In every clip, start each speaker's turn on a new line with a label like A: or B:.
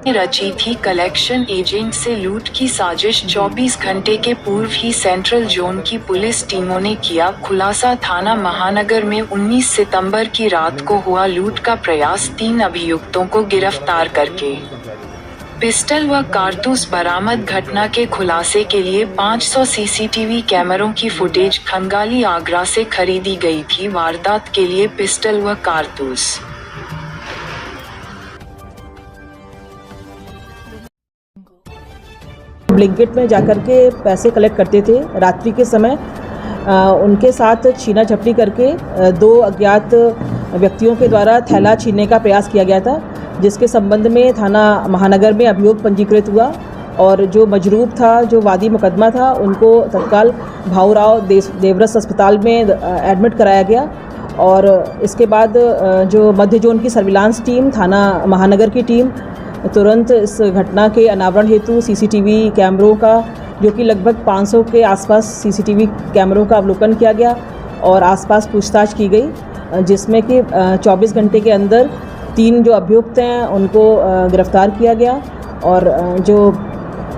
A: रची थी। Collection agent से लूट की साजिश। 24 घंटे के पूर्व ही सेंट्रल जोन की पुलिस टीमों ने किया खुलासा। थाना महानगर में 19 सितंबर की रात को हुआ लूट का प्रयास। 3 अभियुक्तों को गिरफ्तार करके पिस्टल व कारतूस बरामद। घटना के खुलासे के लिए 500 सीसीटीवी कैमरों की फुटेज खंगाली आगरा से खरीदी गई थी। वारदात के लिए पिस्टल व कारतूस
B: ब्लिंकिट में जाकर के पैसे कलेक्ट करते थे। रात्रि के समय उनके साथ छीना झपटी करके 2 अज्ञात व्यक्तियों के द्वारा थैला छीनने का प्रयास किया गया था, जिसके संबंध में थाना महानगर में अभियोग पंजीकृत हुआ और जो मजरूब था, जो वादी मुकदमा था, उनको तत्काल भाऊराव देवरस अस्पताल में एडमिट कराया गया। और इसके बाद जो मध्य जोन की सर्विलांस टीम, थाना महानगर की टीम तुरंत इस घटना के अनावरण हेतु सीसीटीवी कैमरों का, जो कि लगभग 500 के आसपास सीसीटीवी कैमरों का अवलोकन किया गया और आसपास पूछताछ की गई, जिसमें कि 24 घंटे के अंदर 3 जो अभियुक्त हैं उनको गिरफ्तार किया गया और जो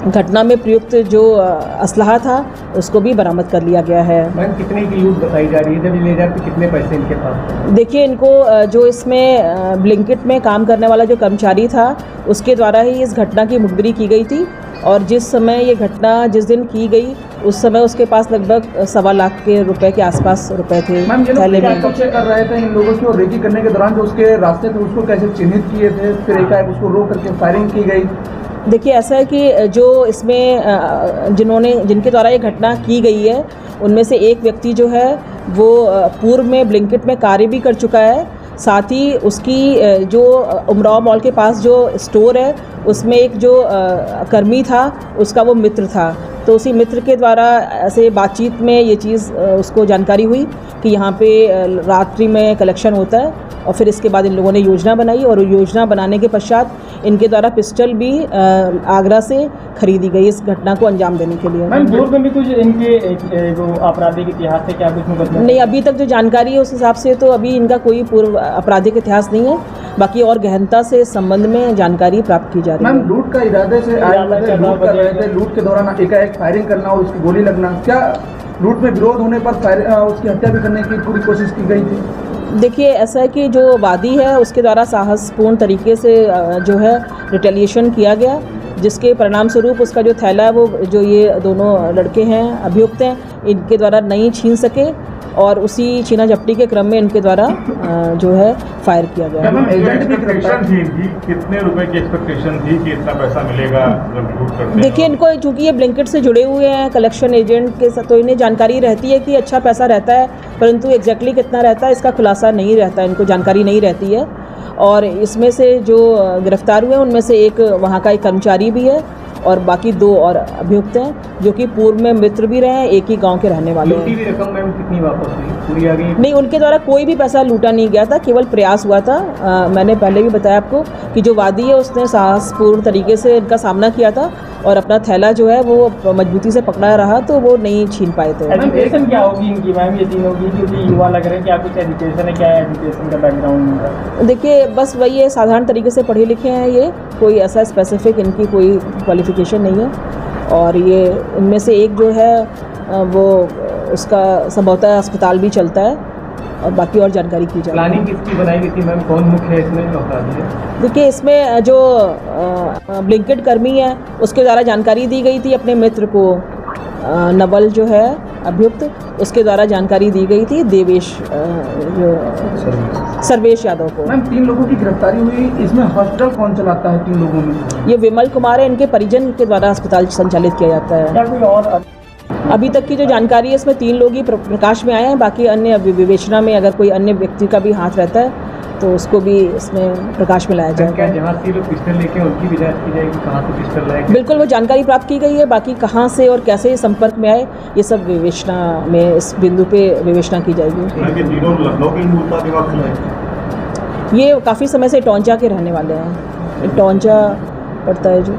B: घटना में प्रयुक्त जो असलहा था उसको भी बरामद कर लिया गया है।
C: मैम, कितने की लूट बताई जा रही है? जब ले जाते कितने पैसे इनके पास?
B: देखिए, इनको जो इसमें ब्लिंकिट में काम करने वाला जो कर्मचारी था, उसके द्वारा ही इस घटना की मुखबिरी की गई थी और जिस समय ये घटना जिस दिन की गई उस समय उसके पास लगभग 1.25 लाख के रुपए के आसपास रुपए थे।
C: मैम, ये लोग क्या कब्जे कर रहे थे इन लोगों की और रेकी करने के दौरान जो उसके रास्ते थे उसको कैसे चिन्हित किए थे, फिर एकाएक उसको रोक करके फायरिंग की गई?
B: देखिए, ऐसा है कि जो इसमें जिनके द्वारा ये घटना की गई है, उनमें से एक व्यक्ति जो है वो पूर्व में ब्लिंकिट में कार्य भी कर चुका है। साथ ही उसकी जो उमराव मॉल के पास जो स्टोर है उसमें एक जो कर्मी था उसका वो मित्र था, तो उसी मित्र के द्वारा ऐसे बातचीत में ये चीज़ उसको जानकारी हुई कि यहाँ पे रात्रि में कलेक्शन होता है और फिर इसके बाद इन लोगों ने योजना बनाई और योजना बनाने के पश्चात इनके द्वारा पिस्टल भी आगरा से खरीदी गई इस घटना को अंजाम देने के लिए।
C: मैम, पूर्व में भी कुछ इनके जो आपराधिक इतिहास है, क्या कुछ मुकदमा?
B: नहीं, अभी तक जो जानकारी है उस हिसाब से तो अभी इनका कोई पूर्व आपराधिक इतिहास नहीं है। बाकी और गहनता से इस संबंध में जानकारी प्राप्त की जा रही है।
C: मैम, लूट का इरादे से लूट कर रहे थे, लूट के दौरान एकाएक फायरिंग करना और उसकी गोली लगना, क्या लूट में विरोध होने पर उसकी हत्या भी करने की पूरी कोशिश की गई थी?
B: देखिए, ऐसा है कि जो वादी है उसके द्वारा साहसपूर्ण तरीके से जो है रिटेलिएशन किया गया, जिसके परिणाम स्वरूप उसका जो थैला है वो जो ये दोनों लड़के हैं अभियुक्त हैं इनके द्वारा नहीं छीन सके और उसी छीना झपटी के क्रम में इनके द्वारा जो है फायर किया गया।
D: कितने रुपए की एक्सपेक्टेशन थी कि इतना पैसा मिलेगा जब लूट करते?
B: देखिए, इनको चूंकि ये ब्लिंकिट से जुड़े हुए हैं कलेक्शन एजेंट के साथ, तो इन्हें जानकारी रहती है कि अच्छा पैसा रहता है, परंतु एग्जैक्टली कितना रहता है इसका खुलासा नहीं रहता, इनको जानकारी नहीं रहती है। और इसमें से जो गिरफ्तार हुए उनमें से एक वहाँ का एक कर्मचारी भी है और बाकी 2 और अभियुक्त हैं जो कि पूर्व में मित्र भी रहे हैं, एक ही गांव के रहने वाले हैं।
C: लूटी रकम मैम कितनी वापस हुई? पूरी आ गई?
B: नहीं, उनके द्वारा कोई भी पैसा लूटा नहीं गया था, केवल प्रयास हुआ था। मैंने पहले भी बताया आपको कि जो वादी है उसने साहसपूर्ण तरीके से इनका सामना किया था और अपना थैला जो है वो मजबूती से पकड़ा रहा, तो वो नहीं छीन पाए थे।
C: एजुकेशन क्या होगी इनकी मैम, ये तीनों की, क्योंकि युवा लग रहे हैं, क्या कुछ एजुकेशन है, क्या एजुकेशन का बैकग्राउंड इनका?
B: देखिए, बस वही है, साधारण तरीके से पढ़े लिखे हैं ये, कोई ऐसा स्पेसिफिक इनकी कोई क्वालिफिकेशन नहीं है। और ये इनमें से एक जो है वो उसका संभवतः अस्पताल भी चलता है और बाकी और जानकारी की जाए।
C: प्लानिंग किसकी बनाई गई थी मैम, कौन मुख्य है इसमें अपराधी है?
B: देखिए, इसमें जो ब्लिंकिट कर्मी है उसके द्वारा जानकारी दी गई थी अपने मित्र को, नवल जो है अभियुक्त, उसके द्वारा जानकारी दी गई थी देवेश सर्वेश यादव को।
C: मैम, 3 लोगों की गिरफ्तारी हुई, इसमें हॉस्पिटल कौन चलाता है 3 लोगों में?
B: ये विमल कुमार है, इनके परिजन के द्वारा अस्पताल संचालित किया जाता है।
C: क्या कोई और?
B: अभी तक की जो जानकारी है इसमें 3 लोग ही प्रकाश में आए हैं, बाकी अन्य विवेचना में अगर कोई अन्य व्यक्ति का भी हाथ रहता है तो उसको भी इसमें प्रकाश में लाया जाएगा।
C: क्या जहाँ से लोग पिस्टल लेके उनकी भी जांच की जाएगी, कहाँ से पिस्टल लाए?
B: बिल्कुल, वो जानकारी प्राप्त की गई है, बाकी कहाँ से और कैसे संपर्क में आए ये सब विवेचना में, इस बिंदु पे विवेचना की जाएगी। ये काफ़ी समय से टोंचा के रहने वाले हैं, टोंचा पड़ता है जो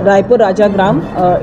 B: रायपुर राजा ग्राम।